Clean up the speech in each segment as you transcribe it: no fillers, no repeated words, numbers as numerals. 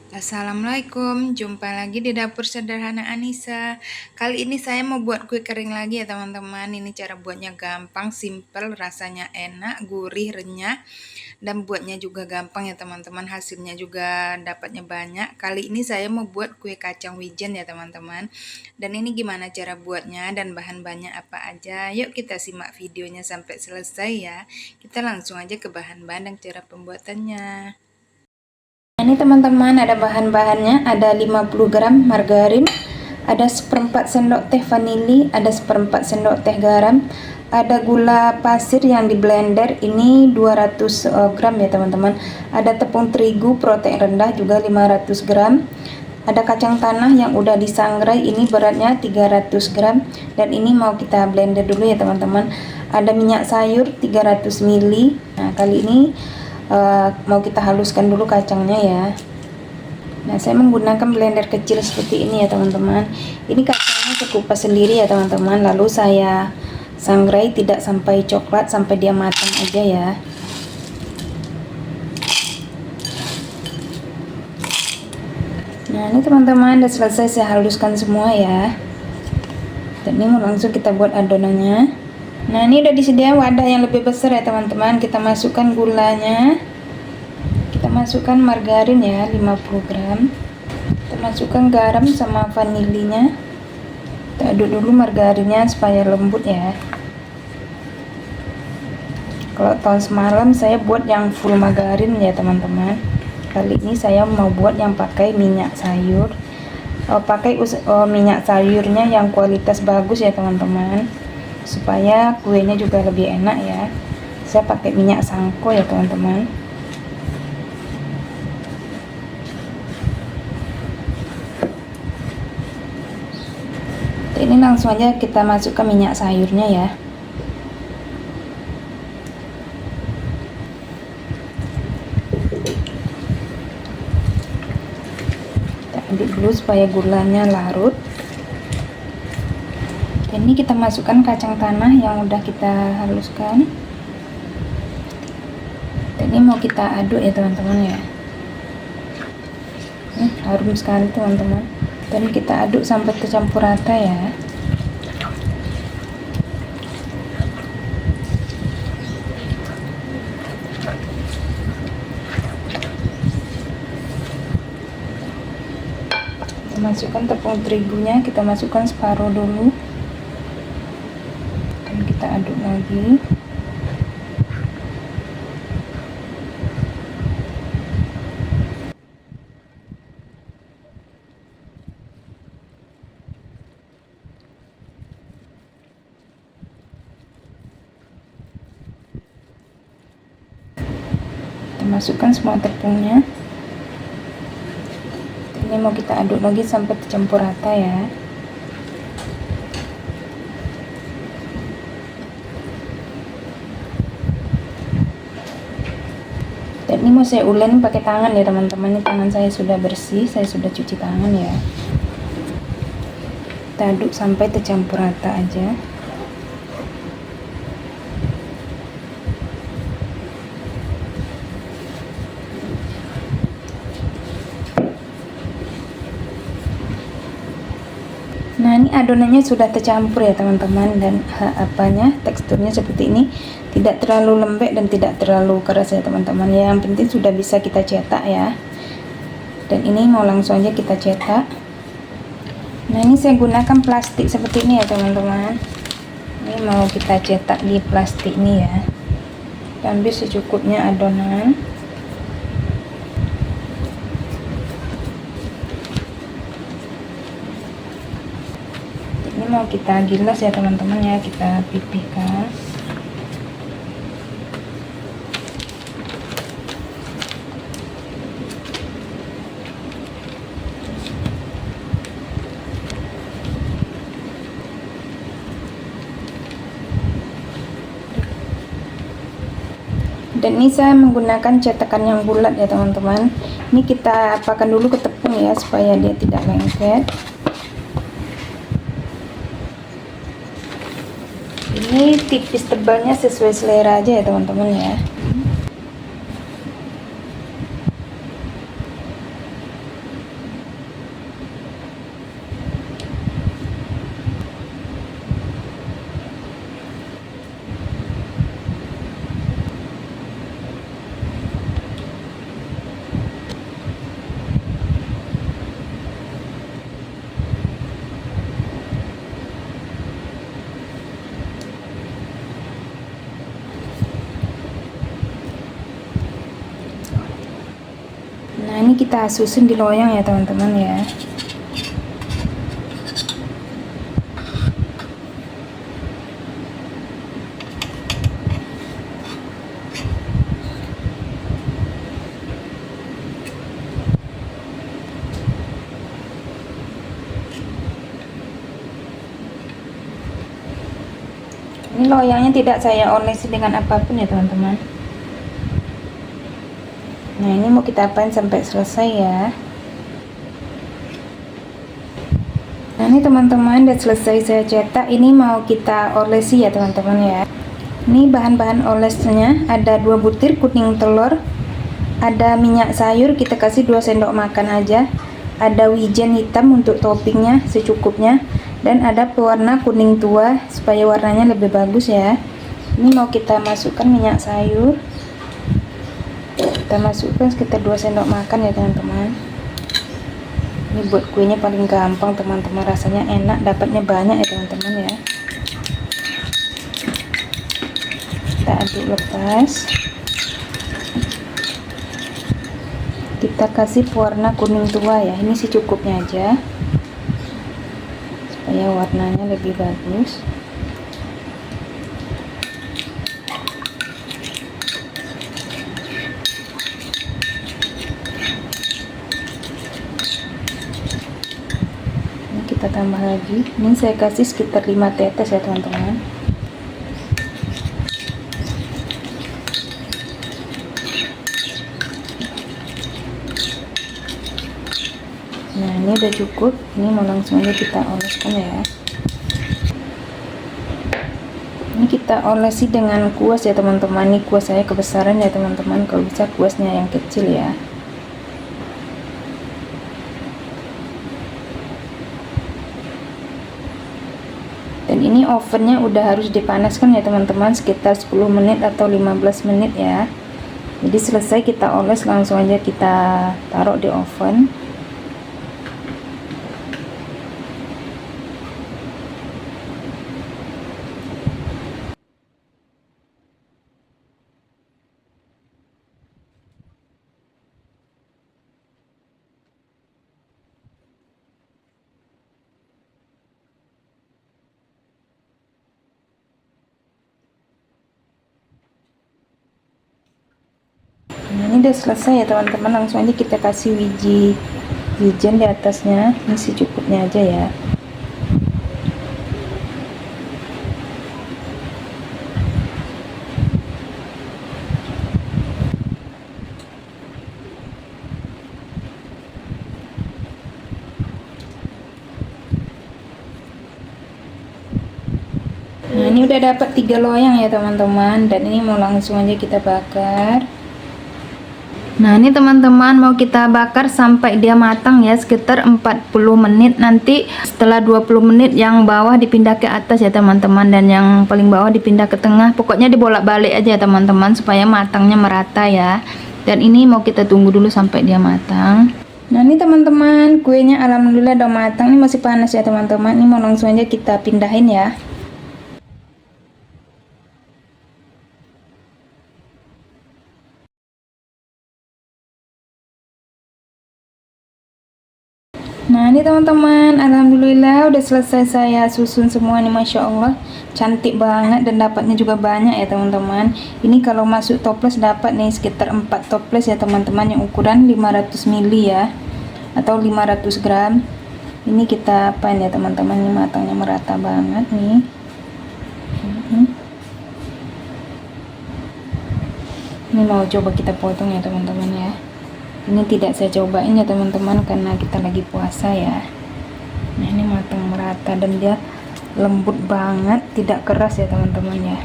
Assalamualaikum, jumpa lagi di dapur sederhana Anissa. Kali ini saya mau buat kue kering lagi ya teman-teman. Ini cara buatnya gampang, simple, rasanya enak, gurih, renyah. Dan buatnya juga gampang ya teman-teman, hasilnya juga dapatnya banyak. Kali ini saya mau buat kue kacang wijen ya teman-teman. Dan ini gimana cara buatnya dan bahan-bahannya apa aja. Yuk kita simak videonya sampai selesai ya. Kita langsung aja ke bahan-bahan dan cara pembuatannya. Ini teman-teman ada bahan-bahannya, ada 50 gram margarin, ada seperempat sendok teh vanili, ada seperempat sendok teh garam, ada gula pasir yang di blender ini 200 gram ya teman-teman, ada tepung terigu protein rendah juga 500 gram, ada kacang tanah yang udah disangrai ini beratnya 300 gram, dan ini mau kita blender dulu ya teman-teman. Ada minyak sayur 300 ml. Nah kali ini mau kita haluskan dulu kacangnya ya. Nah saya menggunakan blender kecil seperti ini ya teman-teman. Ini kacangnya saya kupas sendiri ya teman-teman, lalu saya sangrai tidak sampai coklat, sampai dia matang aja ya. Nah ini teman-teman udah selesai saya haluskan semua ya. Dan ini langsung kita buat adonannya. Nah ini udah disediakan wadah yang lebih besar ya teman-teman. Kita masukkan gulanya, kita masukkan margarin ya 50 gram, kita masukkan garam sama vanilinya. Kita aduk dulu margarinnya supaya lembut ya. Kalau tahun semalam saya buat yang full margarin ya teman-teman. Kali ini saya mau buat yang pakai minyak sayur. Pakai minyak sayurnya yang kualitas bagus ya teman-teman, supaya kuenya juga lebih enak ya. Saya pakai minyak sangko ya teman-teman. Ini langsung aja kita masukkan minyak sayurnya ya. Kita aduk dulu supaya gulanya larut. Ini kita masukkan kacang tanah yang udah kita haluskan. Ini mau kita aduk ya teman-teman ya. Harum sekali teman-teman. Dan kita aduk sampai tercampur rata ya. Kita masukkan tepung terigunya, kita masukkan separuh dulu. Dan kita aduk lagi. Kita masukkan semua tepungnya. Ini mau kita aduk lagi sampai tercampur rata ya. Dan ini mau saya uleni pakai tangan ya teman-teman. Ini tangan saya sudah bersih, saya sudah cuci tangan ya. Kita aduk sampai tercampur rata aja. Nah ini adonannya sudah tercampur ya teman-teman, dan teksturnya seperti ini, tidak terlalu lembek dan tidak terlalu keras ya teman-teman. Yang penting sudah bisa kita cetak ya. Dan ini mau langsung aja kita cetak. Nah ini saya gunakan plastik seperti ini ya teman-teman. Ini mau kita cetak di plastik ini ya. Ambil secukupnya adonan. Ini mau kita gilas ya teman-teman ya, kita pipihkan. Dan ini saya menggunakan cetakan yang bulat ya teman-teman. Ini kita apakan dulu ke tepung ya supaya dia tidak lengket. Ini tipis tebalnya sesuai selera aja ya teman-teman ya. Nah, ini kita susun di loyang ya teman-teman ya. Ini loyangnya tidak saya olesi dengan apapun ya teman-teman. Nah, ini mau kita apain sampai selesai ya. Nah, ini teman-teman udah selesai saya cetak. Ini mau kita olesi ya teman-teman ya. Ini bahan-bahan olesnya ada 2 butir kuning telur, ada minyak sayur kita kasih 2 sendok makan aja, ada wijen hitam untuk toppingnya secukupnya, dan ada pewarna kuning tua supaya warnanya lebih bagus ya. Ini mau kita masukkan minyak sayur, kita masukkan sekitar 2 sendok makan ya teman-teman. Ini buat kuenya paling gampang teman-teman, rasanya enak, dapatnya banyak ya teman-teman ya. Kita aduk lepas, kita kasih pewarna kuning tua ya, ini secukupnya aja supaya warnanya lebih bagus. Ini kita tambah lagi, ini saya kasih sekitar 5 tetes ya teman-teman. Nah, ini udah cukup. Ini mau langsung aja kita oleskan ya. Ini kita olesi dengan kuas ya teman-teman. Ini kuas saya kebesaran ya teman-teman, kalau bisa kuasnya yang kecil ya. Dan ini ovennya udah harus dipanaskan ya teman-teman, sekitar 10 menit atau 15 menit ya. Jadi selesai kita oles langsung aja kita taruh di oven. Nah, ini udah selesai ya teman-teman, langsung aja kita kasih wijen di atasnya. Ini secukupnya aja ya. Nah, ini udah dapat 3 loyang ya teman-teman, dan ini mau langsung aja kita bakar. Nah, ini teman-teman mau kita bakar sampai dia matang ya, sekitar 40 menit. Nanti setelah 20 menit yang bawah dipindah ke atas ya teman-teman, dan yang paling bawah dipindah ke tengah. Pokoknya dibolak-balik aja ya teman-teman supaya matangnya merata ya. Dan ini mau kita tunggu dulu sampai dia matang. Nah, ini teman-teman kuenya alhamdulillah udah matang. Ini masih panas ya teman-teman. Ini mau langsung aja kita pindahin ya. Nah, ini teman-teman, alhamdulillah udah selesai saya susun semua nih, masya Allah cantik banget dan dapatnya juga banyak ya teman-teman. Ini kalau masuk toples dapat nih sekitar 4 toples ya teman-teman, yang ukuran 500 ml ya, atau 500 gram. Ini kita apain ya teman-teman, ini matangnya merata banget nih. Ini mau coba kita potong ya teman-teman ya. Ini tidak saya cobain ya teman-teman karena kita lagi puasa ya. Nah, ini matang merata dan dia lembut banget, tidak keras ya teman-teman ya.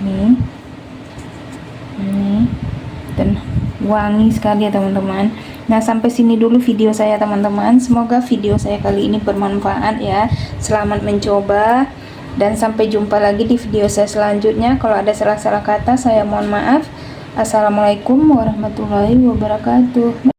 Nih, ini dan wangi sekali ya teman-teman. Nah, sampai sini dulu video saya teman-teman. Semoga video saya kali ini bermanfaat ya. Selamat mencoba dan sampai jumpa lagi di video saya selanjutnya. Kalau ada salah-salah kata saya mohon maaf. Assalamualaikum warahmatullahi wabarakatuh.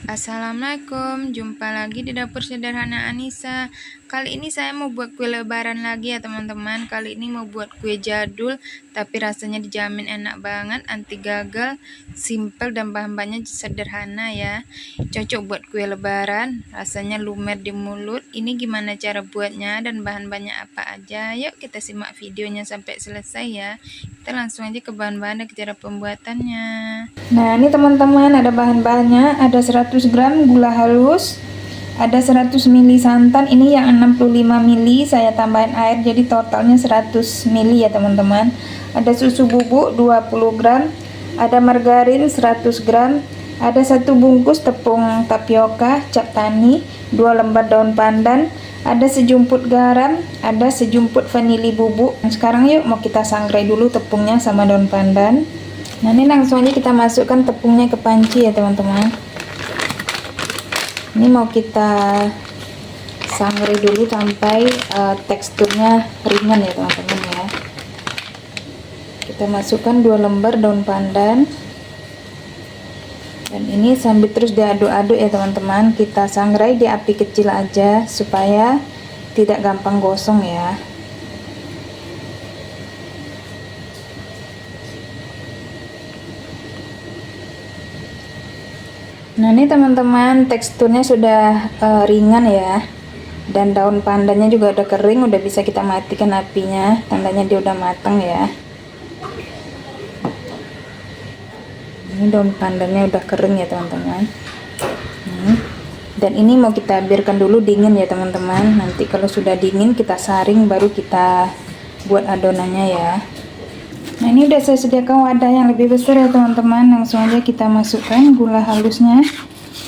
Assalamualaikum, jumpa lagi di dapur sederhana Anissa. Kali ini saya mau buat kue lebaran lagi ya teman-teman. Kali ini mau buat kue jadul, tapi rasanya dijamin enak banget, anti gagal, simple dan bahan-bahannya sederhana ya. Cocok buat kue lebaran, rasanya lumer di mulut. Ini gimana cara buatnya dan bahan-bahannya apa aja? Yuk kita simak videonya sampai selesai ya. Kita langsung aja ke bahan-bahan dan cara pembuatannya. Nah ini teman-teman ada bahan-bahannya, ada 100 gram gula halus, ada 100 ml santan, ini yang 65 ml saya tambahin air jadi totalnya 100 ml ya teman-teman. Ada susu bubuk 20 gram, ada margarin 100 gram, ada 1 bungkus tepung tapioka cap tani, 2 lembar daun pandan, ada sejumput garam, ada sejumput vanili bubuk. Sekarang yuk mau kita sangrai dulu tepungnya sama daun pandan. Nah ini langsung aja kita masukkan tepungnya ke panci ya teman-teman. Ini mau kita sangrai dulu sampai teksturnya ringan ya teman-teman ya. Kita masukkan 2 lembar daun pandan. Dan ini sambil terus diaduk-aduk ya teman-teman. Kita sangrai di api kecil aja supaya tidak gampang gosong ya. Nah ini teman-teman teksturnya sudah ringan ya, dan daun pandannya juga udah kering, udah bisa kita matikan apinya, tandanya dia udah matang ya. Ini daun pandannya udah kering ya teman-teman. Dan ini mau kita biarkan dulu dingin ya teman-teman. Nanti kalau sudah dingin kita saring baru kita buat adonannya ya. Nah ini udah saya sediakan wadah yang lebih besar ya teman-teman. Langsung aja kita masukkan gula halusnya.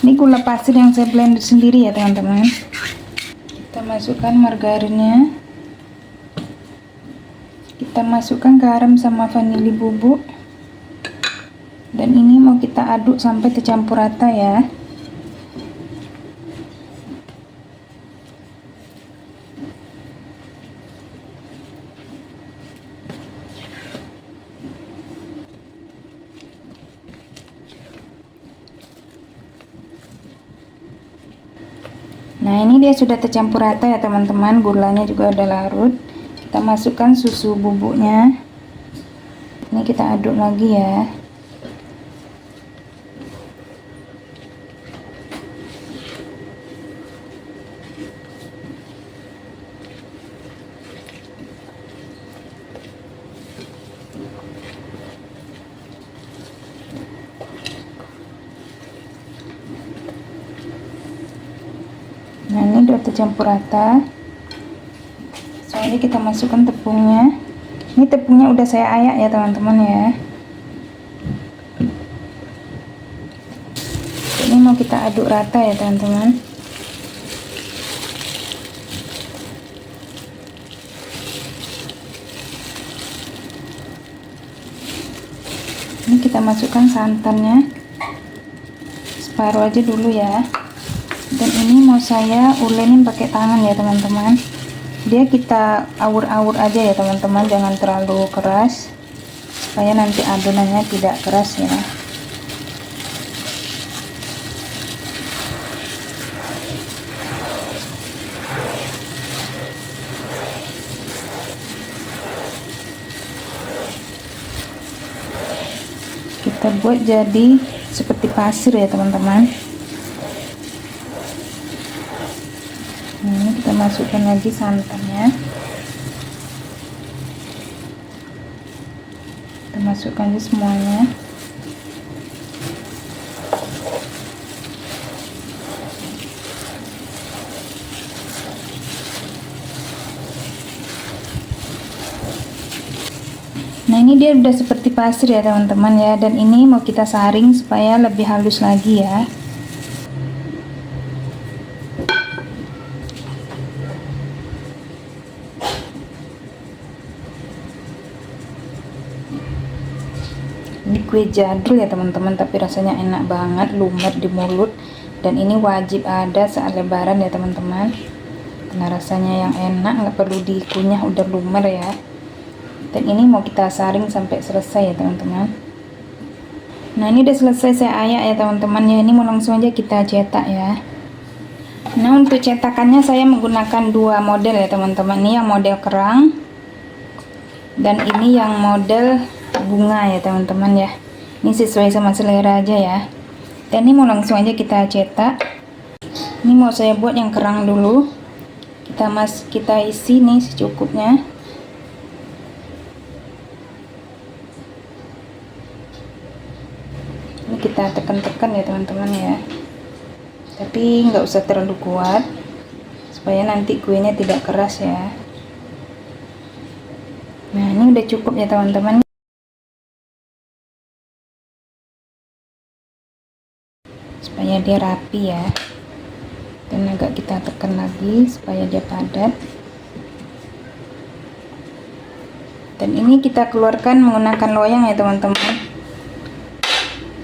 Ini gula pasir yang saya blender sendiri ya teman-teman. Kita masukkan margarinnya. Kita masukkan garam sama vanili bubuk. Dan ini mau kita aduk sampai tercampur rata ya. Nah ini dia sudah tercampur rata ya teman-teman, gulanya juga udah larut. Kita masukkan susu bubuknya. Ini kita aduk lagi ya. Nah ini udah tercampur rata. Soalnya kita masukkan tepungnya. Ini tepungnya udah saya ayak ya teman-teman ya. Ini mau kita aduk rata ya teman-teman. Ini kita masukkan santannya separuh aja dulu ya. Dan ini mau saya ulenin pakai tangan ya teman-teman. Dia kita awur-awur aja ya teman-teman, jangan terlalu keras supaya nanti adonannya tidak keras ya. Kita buat jadi seperti pasir ya teman-teman. Nah, ini kita masukkan lagi santannya. Kita masukkan aja semuanya. Nah ini dia udah seperti pasir ya teman-teman ya. Dan ini mau kita saring supaya lebih halus lagi ya. Ini kue jadul ya teman-teman, tapi rasanya enak banget, lumer di mulut. Dan ini wajib ada saat lebaran ya teman-teman, karena rasanya yang enak, nggak perlu dikunyah, udah lumer ya. Dan ini mau kita saring sampai selesai ya teman-teman. Nah ini udah selesai saya ayak ya teman-teman ya. Ini mau langsung aja kita cetak ya. Nah, untuk cetakannya saya menggunakan dua model ya teman-teman. Ini yang model kerang dan ini yang model bunga ya teman-teman ya. Ini sesuai sama selera aja ya. Dan ini mau langsung aja kita cetak. Ini mau saya buat yang kerang dulu. Kita isi nih secukupnya. Ini kita tekan-tekan ya teman-teman ya. Tapi nggak usah terlalu kuat supaya nanti kuenya tidak keras ya. Nah, ini udah cukup ya teman-teman. Supaya dia rapi ya. Dan agak kita tekan lagi supaya dia padat. Dan ini kita keluarkan menggunakan loyang ya teman-teman.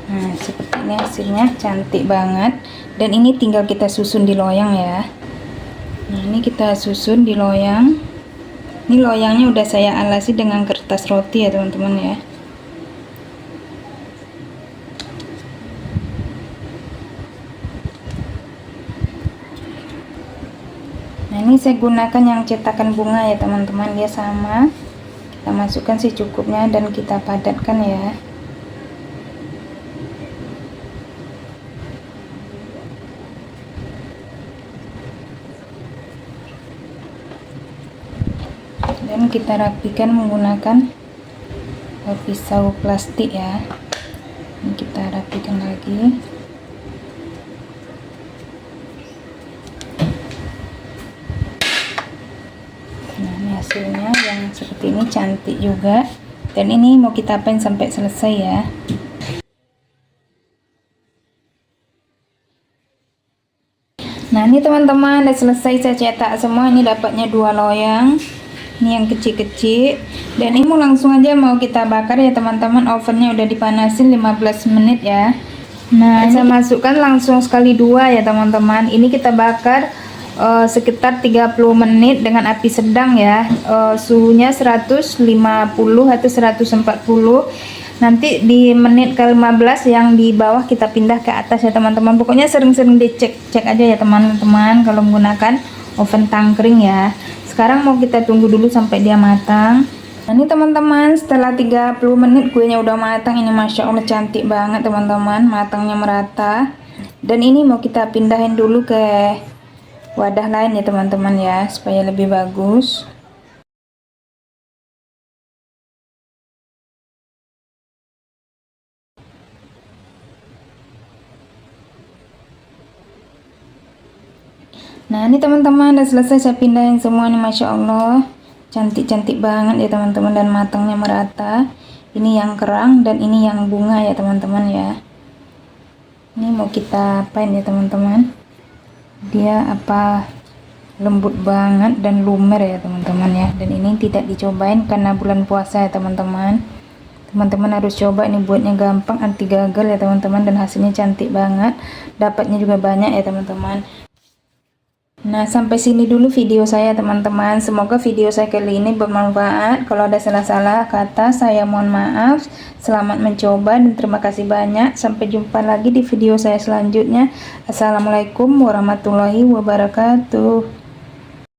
Nah, seperti ini hasilnya, cantik banget. Dan ini tinggal kita susun di loyang ya. Nah, ini kita susun di loyang. Ini loyangnya udah saya alasi dengan kertas roti ya teman-teman ya. Nah, ini saya gunakan yang cetakan bunga ya teman-teman, dia sama. Kita masukkan secukupnya dan kita padatkan ya. Dan kita rapikan menggunakan pisau plastik ya. Ini kita rapikan lagi. Nah, ini hasilnya yang seperti ini, cantik juga. Dan ini mau kita pen sampai selesai ya. Nah, ini teman-teman udah selesai saya cetak semua. Ini dapatnya dua loyang. Ini yang kecil-kecil. Dan ini mau langsung aja mau kita bakar ya teman-teman. Ovennya udah dipanasin 15 menit ya. Nah, saya masukkan langsung sekali dua ya teman-teman. Ini kita bakar sekitar 30 menit dengan api sedang ya. Suhunya 150 atau 140. Nanti di menit ke-15 yang di bawah kita pindah ke atas ya teman-teman. Pokoknya sering-sering dicek aja ya teman-teman kalau menggunakan oven tangkring ya. Sekarang mau kita tunggu dulu sampai dia matang. Nah, ini teman-teman, setelah 30 menit kuenya udah matang. Ini Masya Allah cantik banget teman-teman, matangnya merata. Dan ini mau kita pindahin dulu ke wadah lain ya teman-teman ya, supaya lebih bagus. Nah, ini teman-teman udah selesai saya pindahin semua nih, Masya Allah cantik-cantik banget ya teman-teman, dan matangnya merata. Ini yang kerang dan ini yang bunga ya teman-teman ya. Ini mau kita apain ya teman-teman, dia lembut banget dan lumer ya teman-teman ya. Dan ini tidak dicobain karena bulan puasa ya teman-teman. Teman-teman harus coba, ini buatnya gampang, anti gagal ya teman-teman, dan hasilnya cantik banget, dapatnya juga banyak ya teman-teman. Nah, sampai sini dulu video saya teman-teman. Semoga video saya kali ini bermanfaat. Kalau ada salah-salah kata saya mohon maaf. Selamat mencoba dan terima kasih banyak. Sampai jumpa lagi di video saya selanjutnya. Assalamualaikum warahmatullahi wabarakatuh.